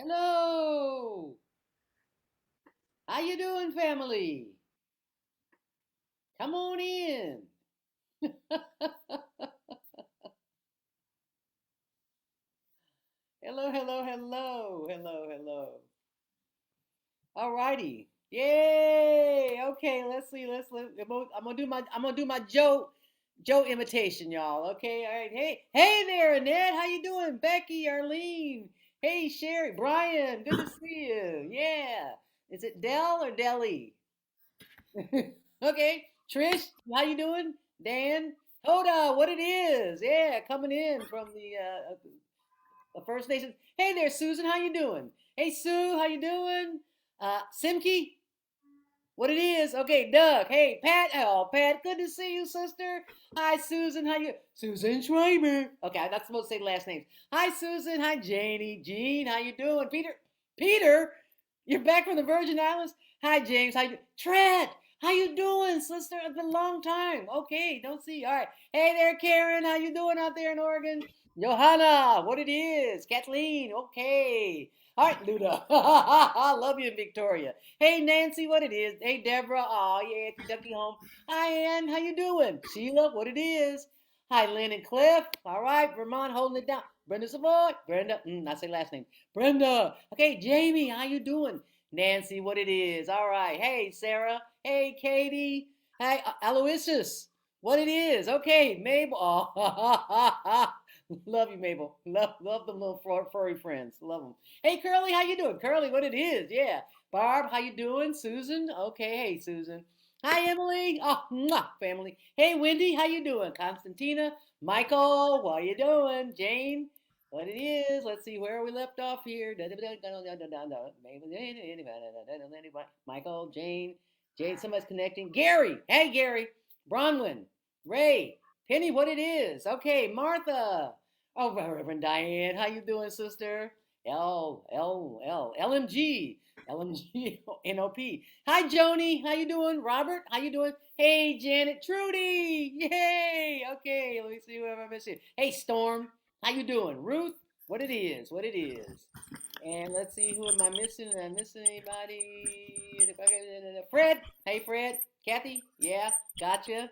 Hello. How you doing, family? Come on in. Hello, hello, hello, hello, hello. All righty. Yay. Okay, let's see. I'm gonna do my Joe imitation, y'all. Okay, all right. Hey there, Annette. How you doing? Becky, Arlene. Hey, Sherry, Brian. Good to see you. Yeah. Is it Dell or Deli? Okay, Trish, how you doing? Dan, Hoda, what it is? Yeah, coming in from the First Nations. Hey there, Susan, how you doing? Hey Sue, how you doing? Simke, what it is? Okay, Doug. Hey Pat, oh Pat, good to see you, sister. Hi Susan, how you? Susan Schreiber. Okay, I'm not supposed to say last names. Hi Susan, hi Janie, Jean, how you doing? Peter, you're back from the Virgin Islands. Hi James, how you? Trent, how you doing, sister? It's been a long time. Okay, don't see. All right. Hey there, Karen, how you doing out there in Oregon? Johanna, what it is? Kathleen, okay. All right, Luda. I love you, Victoria. Hey, Nancy, what it is? Hey, Deborah. Oh, yeah, Kentucky home. Hi, Ann. How you doing? Sheila, what it is? Hi, Lynn and Cliff. All right, Vermont holding it down. Brenda Savoy. Brenda, I say last name. Brenda. Okay, Jamie, how you doing? Nancy, what it is? All right. Hey, Sarah. Hey, Katie. Hey, Aloysius. What it is? Okay, Mabel. Oh, love you, Mabel. Love them little furry friends. Love them. Hey, Curly, how you doing? Curly, what it is? Yeah. Barb, how you doing? Susan? Okay, hey, Susan. Hi, Emily. Oh, mwah, family. Hey, Wendy, how you doing? Constantina, Michael, what you doing? Jane, what it is? Let's see where we left off here. Michael, Jane, somebody's connecting. Gary, hey, Gary. Bronwyn, Ray, Penny, what it is? Okay, Martha. Oh, Reverend Diane, how you doing, sister? LMG. LMG NOP. Hi Joni, how you doing? Robert, how you doing? Hey Janet, Trudy, yay! Okay, let me see whoever I missed here. Hey Storm, how you doing? Ruth, what it is? What it is? And let's see, who am I missing? Am I missing anybody? Fred, hey Fred, Kathy, yeah, gotcha.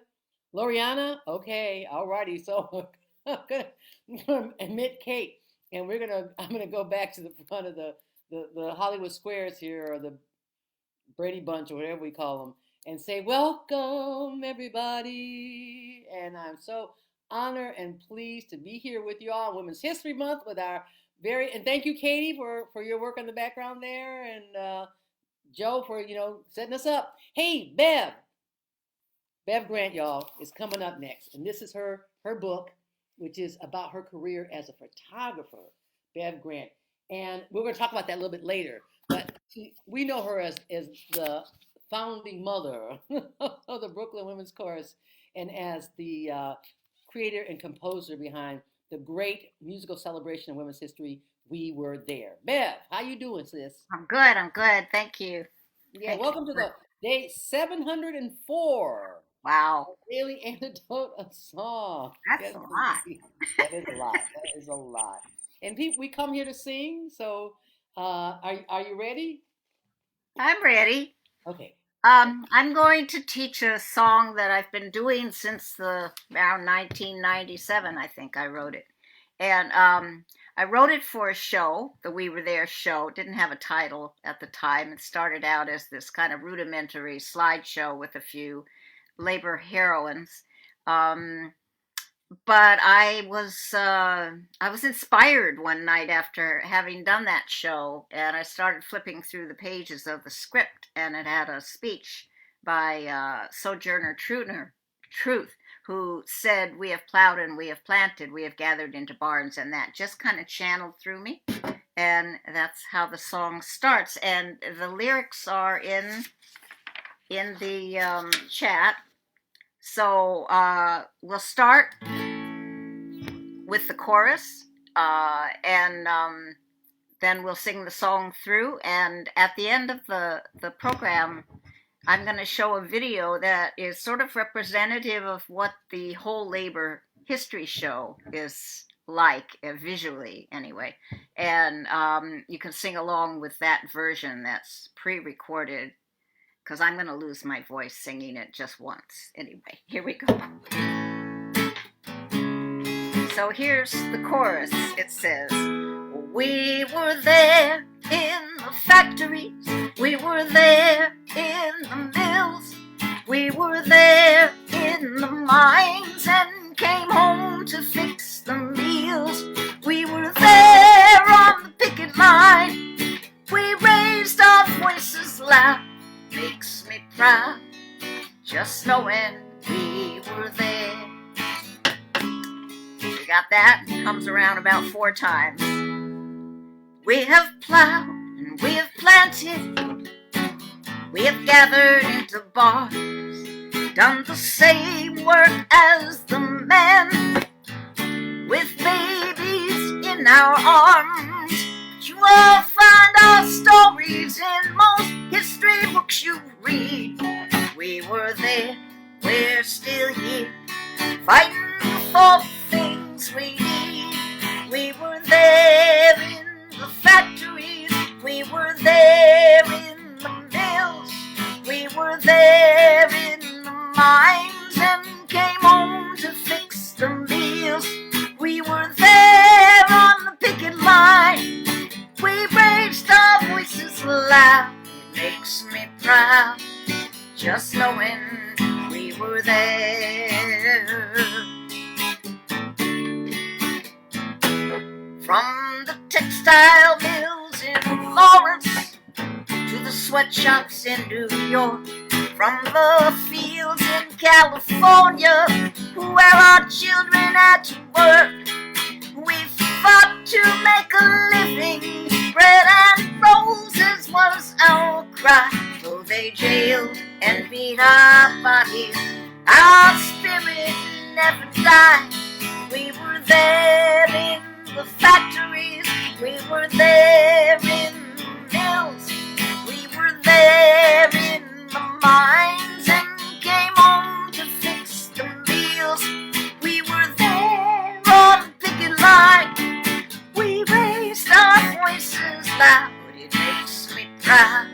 Loriana, okay, alrighty. So I'm gonna admit Kate, and I'm gonna go back to the front of the Hollywood Squares here, or the Brady Bunch, or whatever we call them, and say, welcome, everybody. And I'm so honored and pleased to be here with you all on Women's History Month with our and thank you, Katie, for your work in the background there, and Joe for, setting us up. Hey, Bev Grant, y'all, is coming up next. And this is her book, which is about her career as a photographer, Bev Grant. And we're going to talk about that a little bit later. But we know her as the founding mother of the Brooklyn Women's Chorus, and as the creator and composer behind the great musical celebration of women's history, We Were There. Bev, how you doing, sis? I'm good. I'm good. Thank you. Yeah, Thank you. welcome to the day 704 Wow. daily antidote of song. That's Yes, a lot. indeed. That is a lot. That is a lot. And people, we come here to sing. So, are you ready? I'm ready. Okay. I'm going to teach a song that I've been doing since the around 1997. I think I wrote it, and I wrote it for a show, the We Were There show. It didn't have a title at the time. It started out as this kind of rudimentary slideshow with a few labor heroines. Um, but I was inspired one night after having done that show, and I started flipping through the pages of the script, and it had a speech by Sojourner Truth, who said, "We have plowed and we have planted, we have gathered into barns," and that just kind of channeled through me, and that's how the song starts. And the lyrics are in the chat. So we'll start with the chorus, and then we'll sing the song through. And at the end of the program, I'm going to show a video that is sort of representative of what the whole labor history show is like visually anyway. And you can sing along with that version that's pre-recorded, because I'm going to lose my voice singing it just once. Anyway, here we go. So here's the chorus. It says, we were there in the factories, we were there in the mills, we were there in the mines and came home to fix the meals. We were there on the picket line, we raised our voices loud. Makes me proud just knowing we were there. You got that? It comes around about 4 times. We have plowed and we have planted, we have gathered into bars, done the same work as the men, with babies in our arms. You will find our stories in most history books you read. We were there, we're still here, fighting for things we need. We were there in the factories, we were there in the mills, we were there in the mines and came home to fix the meals. We were there on the picket line, we raised our voices loud. It makes me proud just knowing we were there. From the textile mills in Lawrence to the sweatshops in New York, from the fields in California where our children had to work, we fought to make a living. Bread and roses was our cry. Though they jailed and beat our bodies, our spirit never died. We were there in the factories, we were there in the mills, we were there in the mines and came home to fix the meals. We were there on the picket line, we raised our voices loud. It makes me proud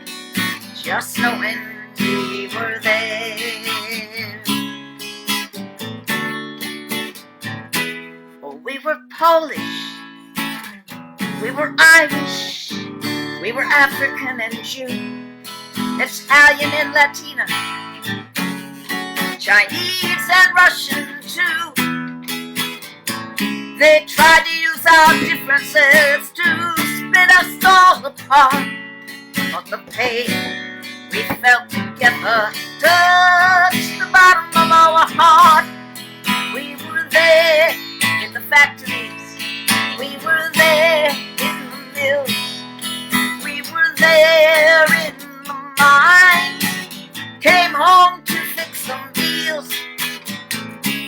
just knowing we were there. Oh, we were Polish, we were Irish, we were African and Jew, Italian and Latina, Chinese and Russian too. They tried to use our differences to split us all apart, but the pain we felt together touched the bottom of our heart. We were there in the factories, we were there in the mills, we were there in the mines, came home to fix some deals.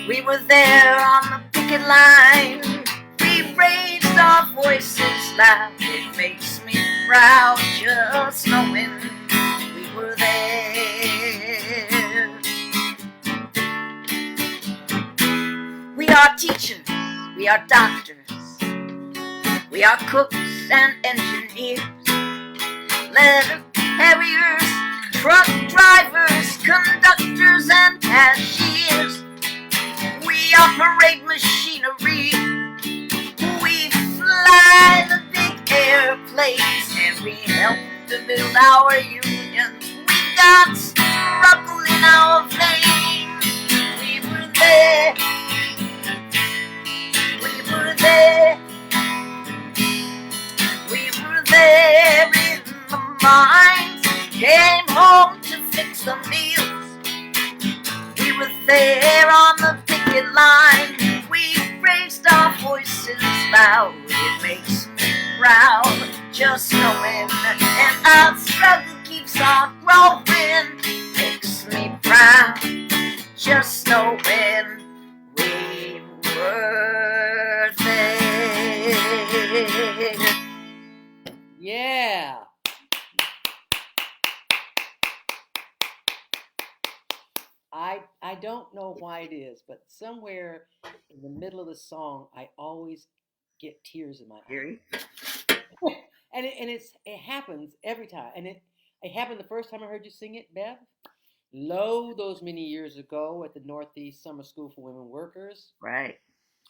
We were there on the picket line, we raised our voices loud. It makes me proud just knowing we were there. We are teachers, we are doctors, we are cooks and engineers, letter carriers, truck drivers, conductors and cashiers. We operate machinery, we fly the big airplanes, and we help to build our unions. We got struggle in our veins. We were there, we were there, we were there in the mines, came home to fix the meals. We were there on the picket line, we raised our voices loud. It makes me proud just knowing, and our struggle keeps on growing. Makes me proud just knowing we were there. Yeah. I I don't know why it is, but somewhere in the middle of the song, I always get tears in my Very. eyes. And it happens every time. And it happened the first time I heard you sing it, Bev. Lo, those many years ago at the Northeast Summer School for Women Workers. Right.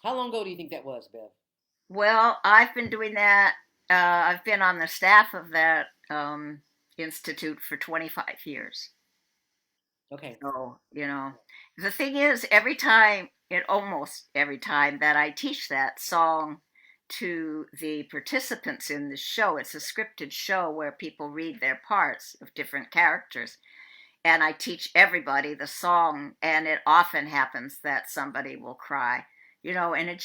How long ago do you think that was, Bev? Well, I've been doing that. I've been on the staff of that institute for 25 years. Okay. So, the thing is, almost every time that I teach that song to the participants in the show, it's a scripted show where people read their parts of different characters. And I teach everybody the song, and it often happens that somebody will cry, and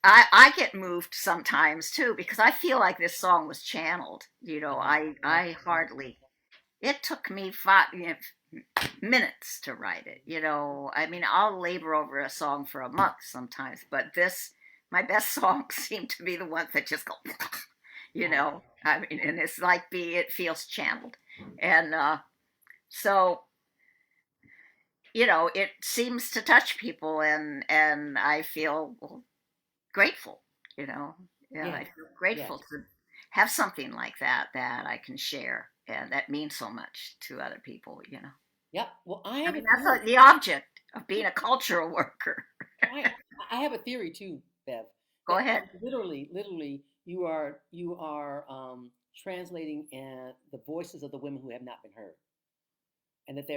I get moved sometimes too because I feel like this song was channeled. I hardly it took me 5 minutes to write it. I mean, I'll labor over a song for a month sometimes, but my best songs seem to be the ones that just go, I mean, and it's like it feels channeled. And so, it seems to touch people, and I feel grateful, you know. Yeah, Yeah. I feel grateful Yes. to have something like that I can share, and that means so much to other people. Yep. Well, I I have a mean, that's theory. the object of being a cultural worker. I I have a theory too, Bev, Go that ahead. literally you are translating the voices of the women who have not been heard, and that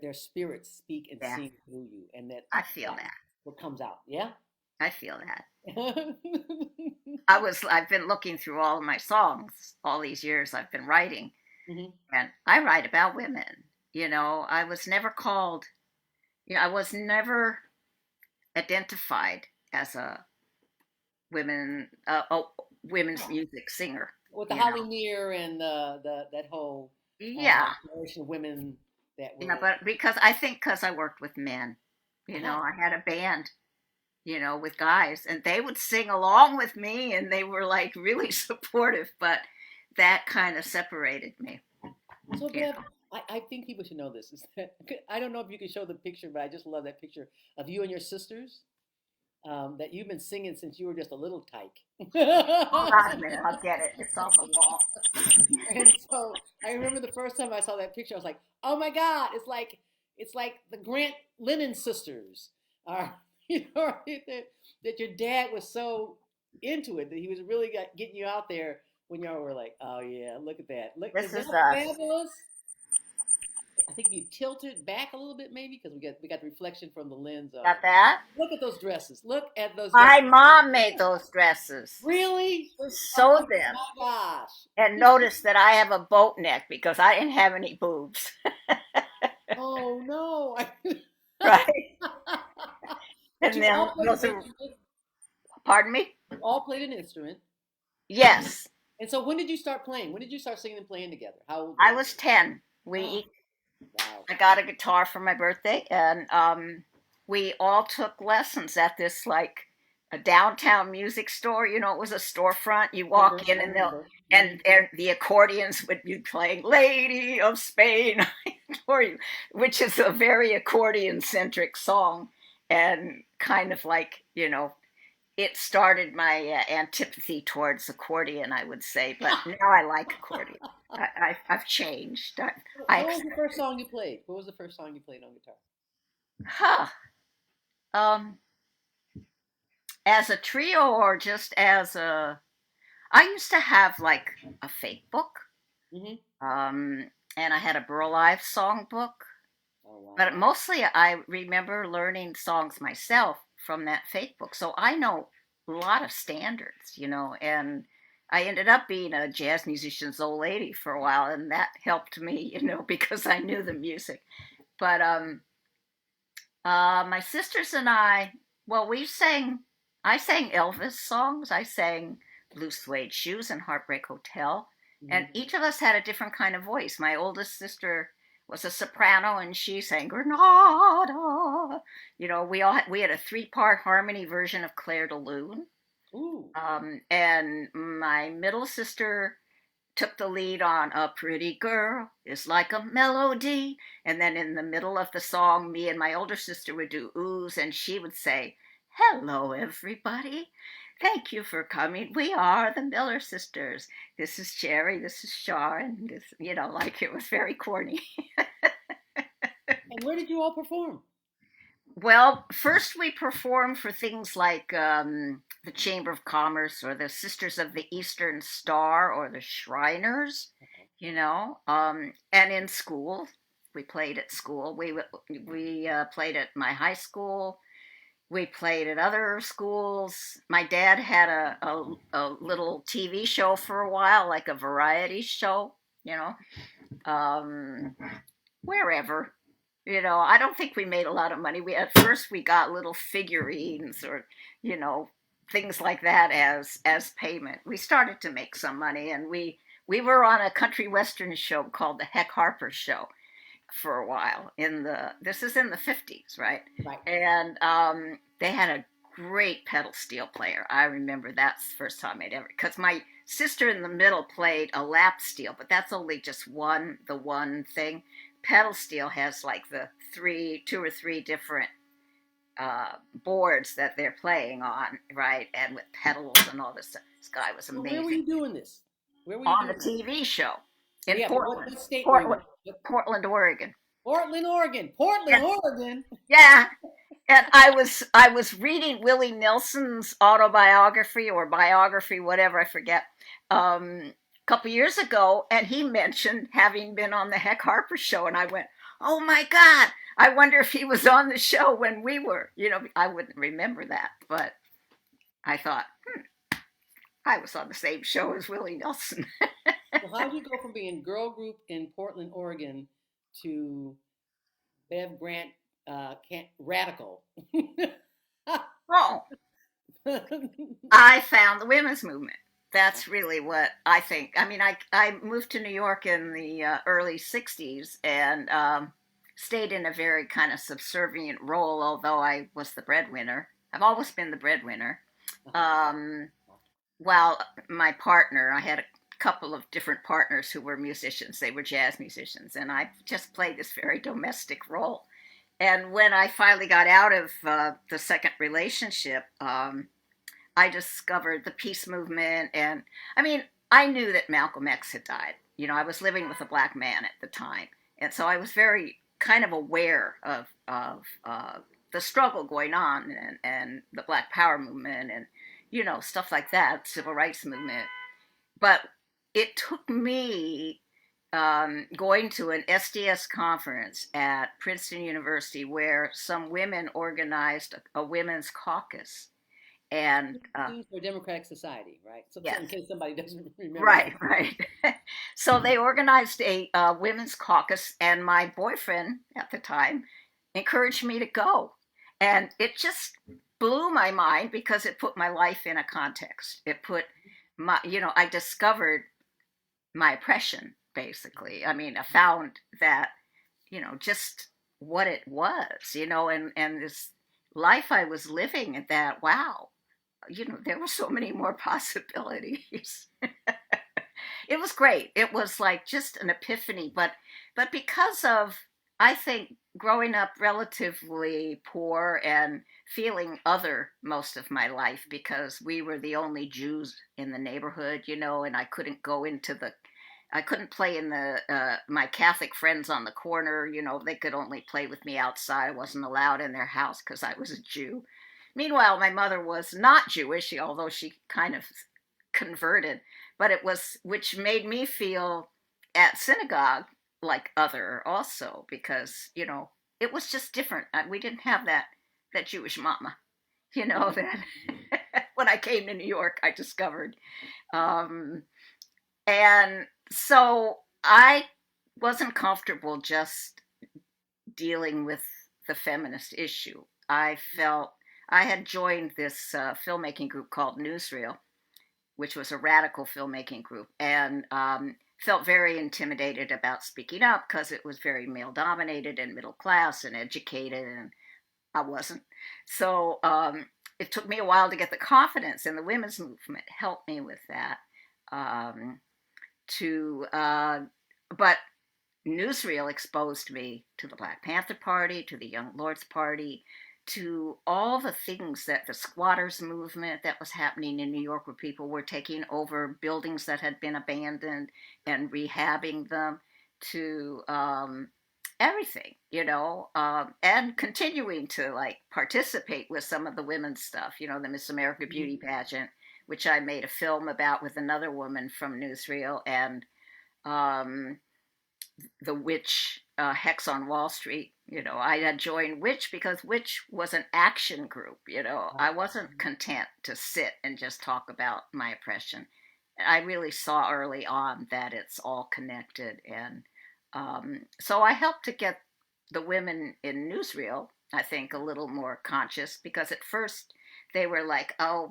their spirits speak and Yeah, sing through you, and I feel that's that. what comes out. Yeah. I feel that. Hmm. I've been looking through all of my songs all these years I've been writing, Hmm. and I write about women. I was never called, I was never identified as a women's music singer. With the You know, Holly Near and the that whole yeah, generation of women that yeah, were. but because I worked with men, Uh-huh. I had a band, with guys, and they would sing along with me, and they were like really supportive, but that kind of separated me. So, You Bev, I think people should know this. Is that I don't know if you can show the picture, but I just love that picture of you and your sisters that you've been singing since you were just a little tyke. Hold on a minute, I'll get it. It's on the wall. And so I remember the first time I saw that picture, I was like, "Oh my God! It's like the Grant Lennon sisters are, that your dad was so into it that he was really getting you out there when y'all were like, oh yeah, look at that. Look, is This that is us. fabulous? I think you tilt it back a little bit maybe because we got the reflection from the lens of. Got that? Look at those dresses. Look at those My dresses. mom made those dresses. Really? She Oh sewed them. my gosh. And notice that I have a boat neck because I didn't have any boobs. Oh no. Right? But And you all then played an those are, instrument. pardon me? You all played an instrument. Yes. And so when did you start playing? When did you start singing and playing together? How old were I you? was 10. Oh, wow. I got a guitar for my birthday, and we all took lessons at this, like, a downtown music store. It was a storefront. You Remember? walk in, I and remember. Hmm. the accordions would be playing "Lady of Spain," I adore you, which is a very accordion centric song, and kind of like, it started my antipathy towards accordion, I would say, but now I like accordion. I've changed. I What was the accept first it. song you played? What was the first song you played on guitar? Huh. Um, as a trio or just as a. I used to have like a fake book, Hmm. um, and I had a Burl Ives songbook, Oh but wow. mostly I remember learning songs myself from that fake book. So I know a lot of standards, and I ended up being a jazz musician's old lady for a while, and that helped me, because I knew the music. But my sisters and well, I sang Elvis songs, I sang Blue Suede Shoes and Heartbreak Hotel, and Hmm. each of us had a different kind of voice. My oldest sister was a soprano, and she sang Granada. We had a 3-part harmony version of Claire de Lune. Ooh. And my middle sister took the lead on "A Pretty Girl is Like a Melody." And then in the middle of the song, me and my older sister would do oohs, and she would say, "Hello, everybody. Thank you for coming. We are the Miller Sisters. This is Jerry, this is Shar," and this, like it was very corny. And where did you all perform? Well, first we performed for things like the Chamber of Commerce or the Sisters of the Eastern Star or the Shriners, and in school. We played at school. We played at my high school. We played at other schools. My dad had a little TV show for a while, like a variety show, you know, um, wherever. I don't think we made a lot of money. We At first we got little figurines or, you know, things like that as payment. We started to make some money, and we were on a country western show called the Heck Harper Show for a while. This is in the 50s, right? Right. And they had a great pedal steel player. I remember that's the first time I'd ever, because my sister in the middle played a lap steel, but that's only just the one thing. Pedal steel has like two or three different boards that they're playing on, right? And with pedals and all this stuff. This guy was Well, where were you amazing. doing this? Where were you On the doing this? TV show in Yeah, but Portland, what state were you Portland, in? What- Portland, Oregon. Portland, Oregon. Portland, And Oregon. yeah, and I was reading Willie Nelson's autobiography or biography, whatever, I forget, a couple years ago, and he mentioned having been on the Heck Harper show, and I went, "Oh my God! I wonder if he was on the show when we were." I wouldn't remember that, but I thought I was on the same show as Willie Nelson. So how did you go from being girl group in Portland, Oregon, to Bev Grant, can't radical? Oh, I found the women's movement. That's really what I think. I mean, I moved to New York in the early 60s and stayed in a very kind of subservient role, although I was the breadwinner. I've always been the breadwinner. Um, while my partner, I had a couple of different partners who were musicians, they were jazz musicians, and I just played this very domestic role. And when I finally got out of the second relationship, I discovered the peace movement. And I mean, I knew that Malcolm X had died. I was living with a black man at the time. And so I was very kind of aware of the struggle going on and the Black Power movement and, stuff like that, civil rights movement. But it took me going to an SDS conference at Princeton University where some women organized a women's caucus. And Students for Democratic Society, right? So, yes, in case somebody doesn't remember that. right, right. So they organized a women's caucus, and my boyfriend at the time encouraged me to go. And it just blew my mind because it put my life in a context. It put I discovered my oppression, basically. I mean, I found that, just what it was, and this life I was living, and that, wow, there were so many more possibilities. It was great. It was like just an epiphany, but because of, I think, growing up relatively poor and feeling other most of my life because we were the only Jews in the neighborhood, and I couldn't play in my Catholic friends on the corner. They could only play with me outside. I wasn't allowed in their house because I was a Jew. Meanwhile, my mother was not Jewish, although she kind of converted, but which made me feel at synagogue like other also because, it was just different. We didn't have that Jewish mama, that when I came to New York, I discovered. Um, and so I wasn't comfortable just dealing with the feminist issue. I felt I had joined this filmmaking group called Newsreel, which was a radical filmmaking group, and felt very intimidated about speaking up because it was very male dominated and middle class and educated, and I wasn't. So it took me a while to get the confidence, and the women's movement helped me with that. Um, to, but newsreel exposed me to the Black Panther Party, to the Young Lords Party, to all the things that the squatters movement that was happening in New York, where people were taking over buildings that had been abandoned and rehabbing them, to everything, and continuing to like participate with some of the women's stuff, the Miss America Beauty pageant, which I made a film about with another woman from newsreel, and um, the Witch Hex on Wall Street. I had joined Witch because Witch was an action group. I wasn't content to sit and just talk about my oppression. I really saw early on that it's all connected. And so I helped to get the women in newsreel, I think, a little more conscious, because at first they were like, oh,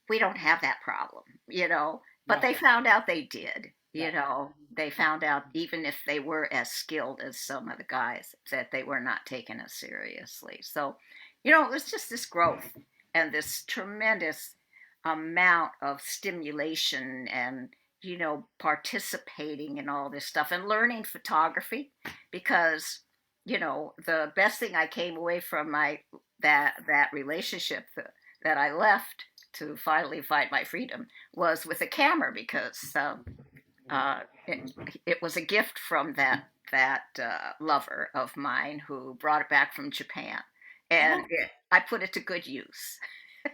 we don't have that problem, but Right. they found out they did. Right. They found out, even if they were as skilled as some of the guys, that they were not taken as seriously. So, it was just this growth and this tremendous amount of stimulation and, participating in all this stuff and learning photography, because, the best thing I came away from that relationship that I left to finally find my freedom was with a camera, because it was a gift from that lover of mine who brought it back from Japan, and Oh, I put it to good use.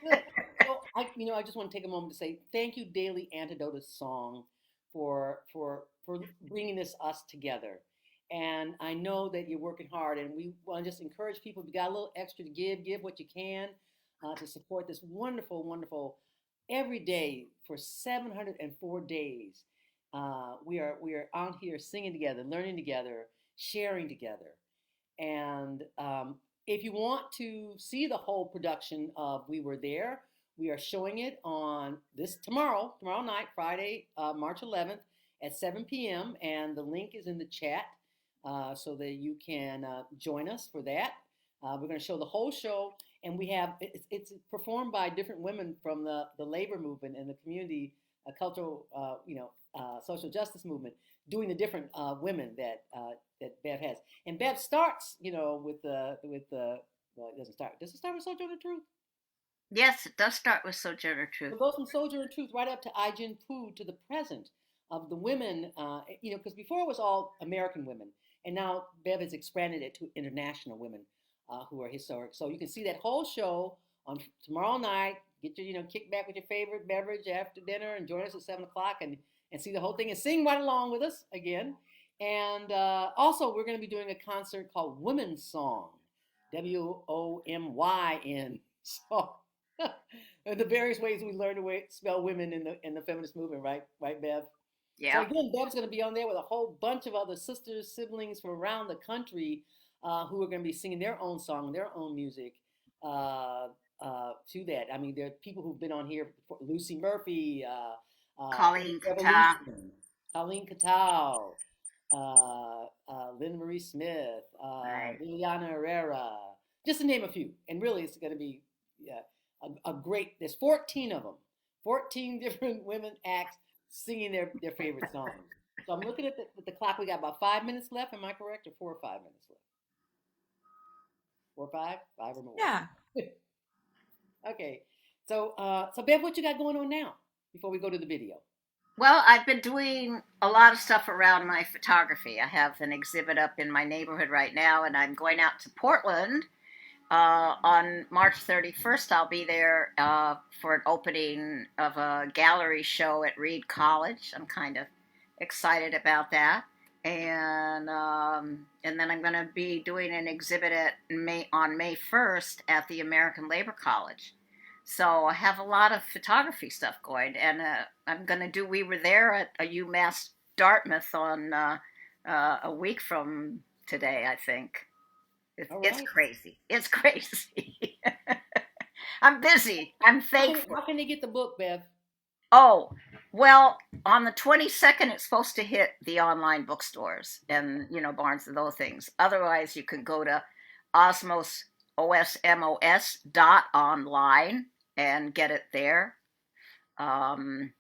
good. So I just want to take a moment to say thank you, Daily Antidote Song, for bringing this us together. And I know that you're working hard, and we want to just encourage people. If you got a little extra to give what you can to support this wonderful, wonderful every day for 704 days. We are on here singing together, learning together, sharing together. And if you want to see the whole production of We Were There, we are showing it on this tomorrow night, Friday, March 11th at 7 p.m. And the link is in the chat so that you can join us for that. We're going to show the whole show, and it's performed by different women from the labor movement and the community, cultural, social justice movement, doing the different women that Bev has. And Bev starts, with the well, it doesn't start. Does it start with Sojourner Truth? Yes, it does start with Sojourner It Truth. goes from Sojourner Truth right up to Ai-jen Poo to the present of the women, because before it was all American women, and now Bev has expanded it to international women who are historic. So you can see that whole show on tomorrow night. Get your, kick back with your favorite beverage after dinner and join us at 7 o'clock and see the whole thing and sing right along with us again. And also, we're going to be doing a concert called Women's Song, WOMYN. So and the various ways we learn to spell women in the feminist movement, right, Bev? So Yeah. again, Bev's going to be on there with a whole bunch of other sisters, siblings from around the country who are going to be singing their own song, their own music to that. I mean, there are people who've been on here before, Lucy Murphy, Colleen Kata. Revolution, Colleen Catal, Lynn Marie Smith, Right. Liliana Herrera, just to name a few. And really, it's going to be yeah, a great. There's 14 of them, 14 different women acts singing their favorite songs. So I'm looking at the clock. We got about 5 minutes left. Am I correct, or 4 or 5 minutes left? 4 or 5, 5 or more. Yeah. Okay. So Bev, what you got going on now before we go to the video? Well, I've been doing a lot of stuff around my photography. I have an exhibit up in my neighborhood right now, and I'm going out to Portland on March 31st. I'll be there for an opening of a gallery show at Reed College. I'm kind of excited about that. And then I'm going to be doing an exhibit on May 1st at the American Labor College. So I have a lot of photography stuff going, and I'm going to do We Were There at a UMass Dartmouth on a week from today, I think. All It's right. crazy. It's crazy. I'm busy. I'm How can, thankful. how can they get the book, Bev? Oh, well, on the 22nd, it's supposed to hit the online bookstores and, Barnes and those things. Otherwise, you can go to Osmos, OSMOS dot online and get it there. Um,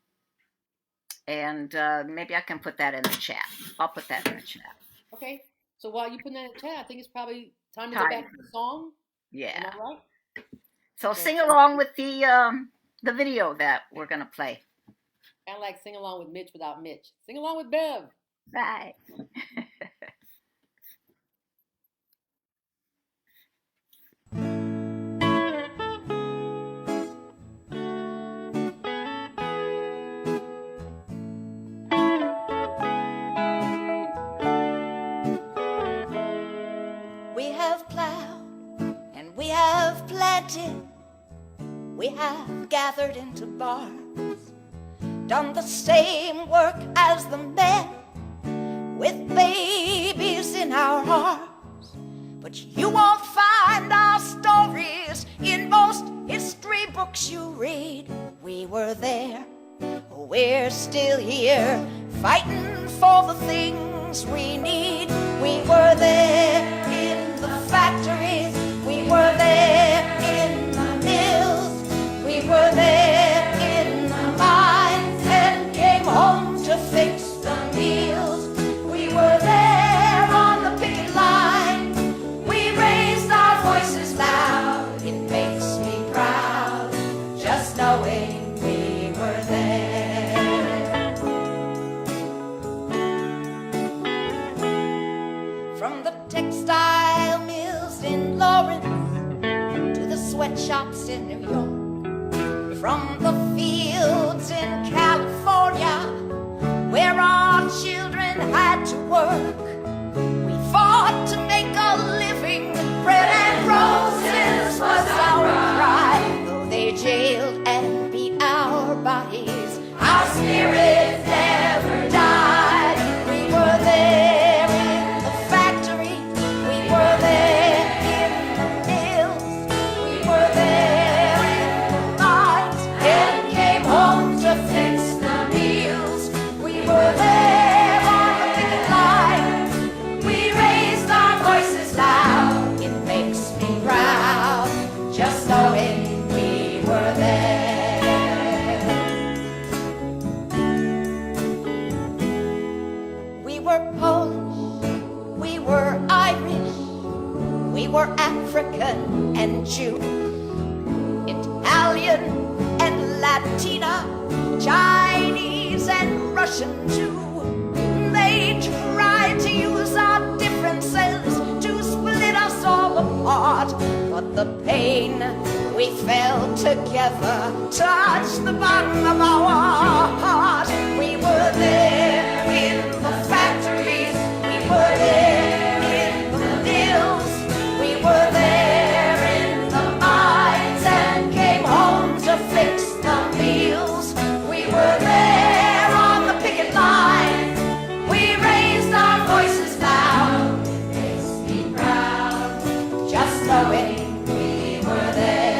and maybe I can put that in the chat. I'll put that in the chat. Okay. So while you put that in the chat, I think it's probably time to go Time. back to the song. Yeah. Am I right? So sing along with the video that we're gonna play. Kind of like sing along with Mitch without Mitch. Sing along with Bev. Bye. We have plowed and we have planted, we have gathered into barns, done the same work as the men, with babies in our arms. But you won't find our stories in most history books you read. We were there, we're still here, fighting for the things we need. We were there in the factories, we were there in the mills, we were there in the mines, and came home to fix the meals. We were there on the picket line, we raised our voices loud. It makes me proud just knowing we were there. From the textile mills in Lawrence to the sweatshops in New York, from the fields in California where our children had to work, we fought to make a living. Bread and roses was our cry. Though they jailed and beat our bodies, our spirit never died. We were there in the factory, we were there in the mills, we were there in the mines, and came home to fix the meals. We were there on the picket line, we raised our voices loud. It makes me proud just knowing we were there. We were Polish, we were Irish, we were African and Jew, Italian and Latina, Chinese and Russian too. They tried to use our differences to split us all apart, but the pain we felt together touched the bottom of our heart. We were there in the factories, we were there in the mills, we were there in the mines, and came home to fix the meals. We were there on the picket line, we raised our voices loud. It makes me proud just knowing we were there.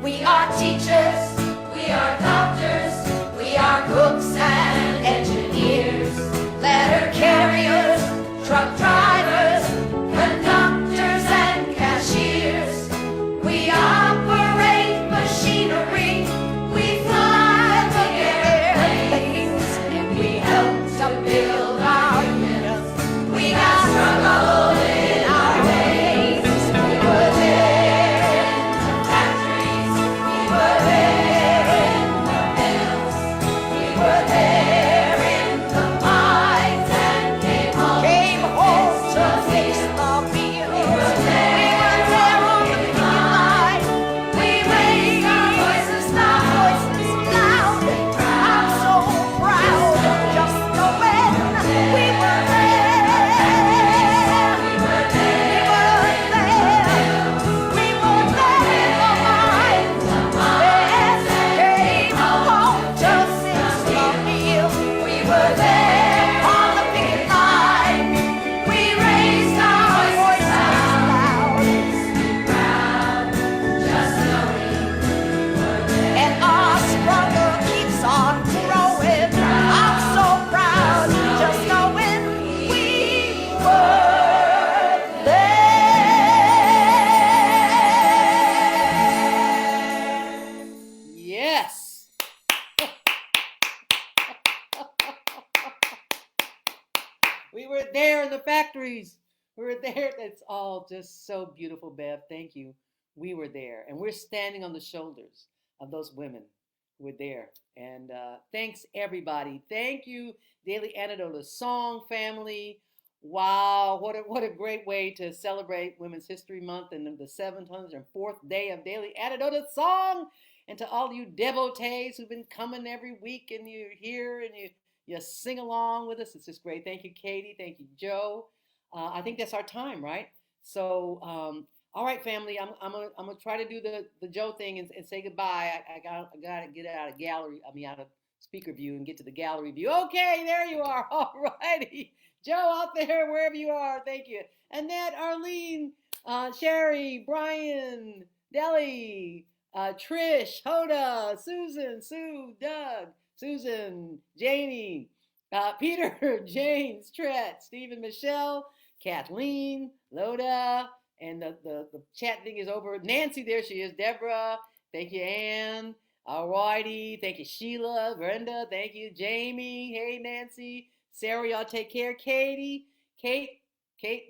We are teachers, we are doctors, we are cooks and engineers, letter carriers, truck drivers, conductors and cashiers. We operate machinery, we fly the airplanes, and we help to build our unions. We got struggle in our ways. We were there in the factories, we were there in the leather factories. We were there. It's all just so beautiful, Bev. Thank you. We were there, and we're standing on the shoulders of those women who were there. And thanks, everybody. Thank you, Daily Antidote, the song family. Wow, what a great way to celebrate Women's History Month and the 704th day of Daily Antidote song. And to all you devotees who've been coming every week and you're here and you sing along with us. It's just great. Thank you, Katie. Thank you, Joe. I think that's our time, right? So, all right, family. I'm gonna try to do the Joe thing and say goodbye. I gotta get out of gallery. I mean, out of speaker view and get to the gallery view. Okay, there you are. All righty, Joe out there, wherever you are. Thank you. Annette, Arlene, Sherry, Brian, Deli, Trish, Hoda, Susan, Sue, Doug, Susan, Janie, Peter, James, Tret, Stephen, Michelle, Kathleen, Loda, and the chat thing is over. Nancy, there she is. Deborah, thank you, Ann. All righty, thank you, Sheila, Brenda, thank you, Jamie. Hey, Nancy, Sarah, y'all take care. Katie, Kate,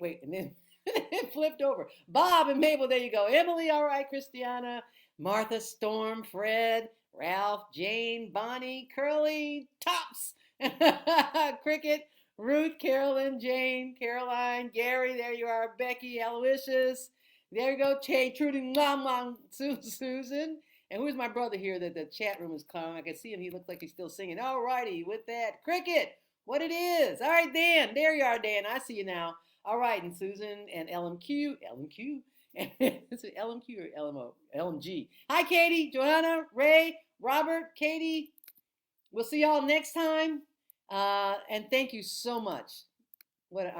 wait, and then it flipped over. Bob and Mabel, there you go. Emily, all right, Christiana, Martha, Storm, Fred, Ralph, Jane, Bonnie, Curly, Tops, Cricket, Ruth, Carolyn, Jane, Caroline, Gary, there you are, Becky, Aloysius, there you go, Che, Trudy, Mom, Susan, and who's my brother here that the chat room is calling? I can see him, he looks like he's still singing. All righty, with that, Cricket, what it is. All right, Dan, there you are, Dan, I see you now. All right, and Susan and LMQ, is it LMQ or LMO? LMG. Hi, Katie, Johanna, Ray, Robert, Katie. We'll see y'all next time. And thank you so much. What